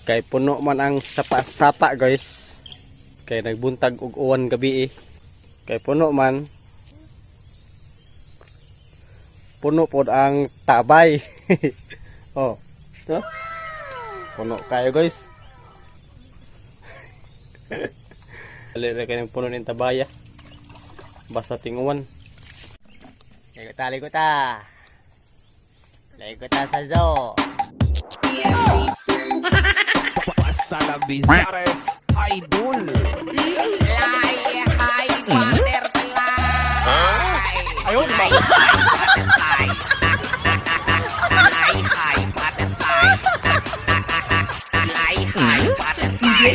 Kay puno man ang sapa-sapa guys. Kay nagbuntag og uwan gabi eh. Kay puno man. Puno pod ang tabay. Oh. No? Puno kayo guys. Alira kayo ng puno ng tabaya. Basta tinguan. Ligo ta. Ligo ta sa zoo. Basta lang Bizares Idol. Fly high butterfly. Ayun ba? Fly high butterfly. Fly high butterfly.